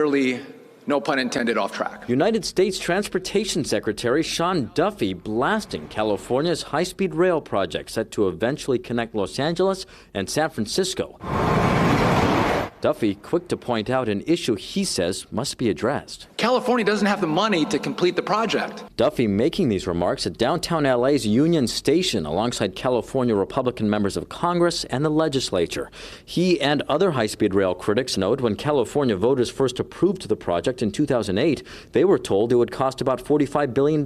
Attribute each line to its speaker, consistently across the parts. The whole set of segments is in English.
Speaker 1: Clearly, no pun intended, off track.
Speaker 2: United States Transportation Secretary Sean Duffy blasting California's high-speed rail project set to eventually connect Los Angeles and San Francisco. Duffy quick to point out an issue he says must be addressed.
Speaker 1: California doesn't have the money to complete the project.
Speaker 2: Duffy making these remarks at downtown LA's Union Station alongside California Republican members of Congress and the legislature. He and other high-speed rail critics note when California voters first approved the project in 2008, they were told it would cost about $45 billion.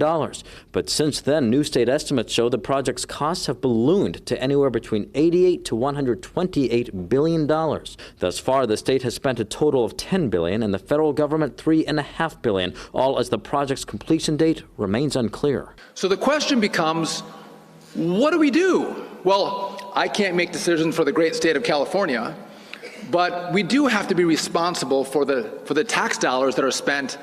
Speaker 2: But since then, new state estimates show the project's costs have ballooned to anywhere between $88 to $128 billion. Thus far, the state has spent a total of $10 billion and the federal government $3.5 billion, all as the project's completion date remains unclear.
Speaker 1: So the question becomes, what do we do? Well, I can't make decisions for the great state of California, but we do have to be responsible for the tax dollars that are spent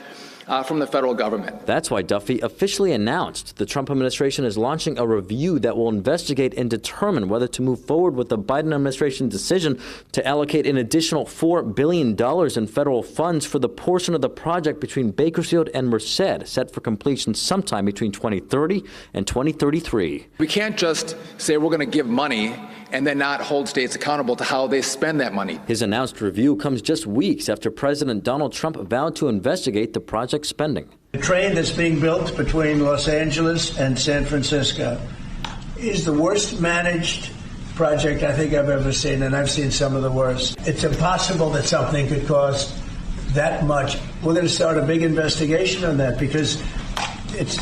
Speaker 1: from the federal government.
Speaker 2: That's why Duffy officially announced the Trump administration is launching a review that will investigate and determine whether to move forward with the Biden administration decision to allocate an additional $4 billion in federal funds for the portion of the project between Bakersfield and Merced, set for completion sometime between 2030 and 2033.
Speaker 1: We can't just say we're going to give money and then not hold states accountable to how they spend that money.
Speaker 2: His announced review comes just weeks after President Donald Trump vowed to investigate the project's spending.
Speaker 3: The train that's being built between Los Angeles and San Francisco is the worst managed project I think I've ever seen, and I've seen some of the worst. It's impossible that something could cost that much. We're going to start a big investigation on that because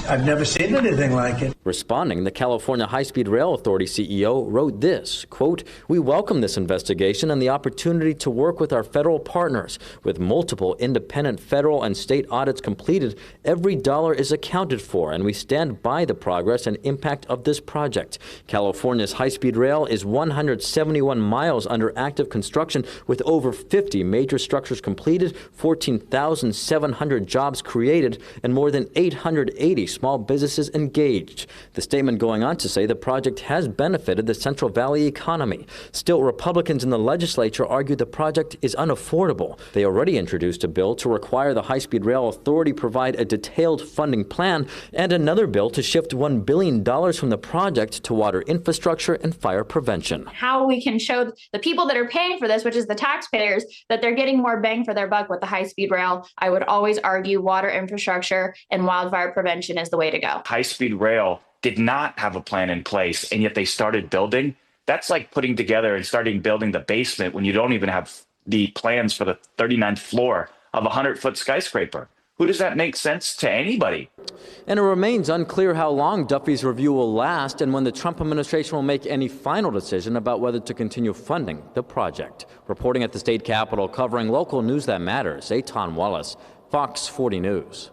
Speaker 3: I've never seen anything like it.
Speaker 2: Responding, the California High-Speed Rail Authority CEO wrote this, quote, "We welcome this investigation and the opportunity to work with our federal partners. With multiple independent federal and state audits completed, every dollar is accounted for, and we stand by the progress and impact of this project. California's high-speed rail is 171 miles under active construction with over 50 major structures completed, 14,700 jobs created, and more than 880 small businesses engaged." The statement going on to say the project has benefited the Central Valley economy. Still, Republicans in the legislature argue the project is unaffordable. They already introduced a bill to require the High-Speed Rail Authority provide a detailed funding plan and another bill to shift $1 billion from the project to water infrastructure and fire prevention.
Speaker 4: How we can show the people that are paying for this, which is the taxpayers, that they're getting more bang for their buck with the high-speed rail. I would always argue water infrastructure and wildfire prevention is the way to go.
Speaker 5: High-speed rail did not have a plan in place, and yet they started building. That's like putting together and starting building the basement when you don't even have the plans for the 39th floor of a 100-foot skyscraper. Who does that make sense to anybody?
Speaker 2: And it remains unclear how long Duffy's review will last and when the Trump administration will make any final decision about whether to continue funding the project. Reporting at the state capitol, covering local news that matters, Eitan Wallace, Fox 40 News.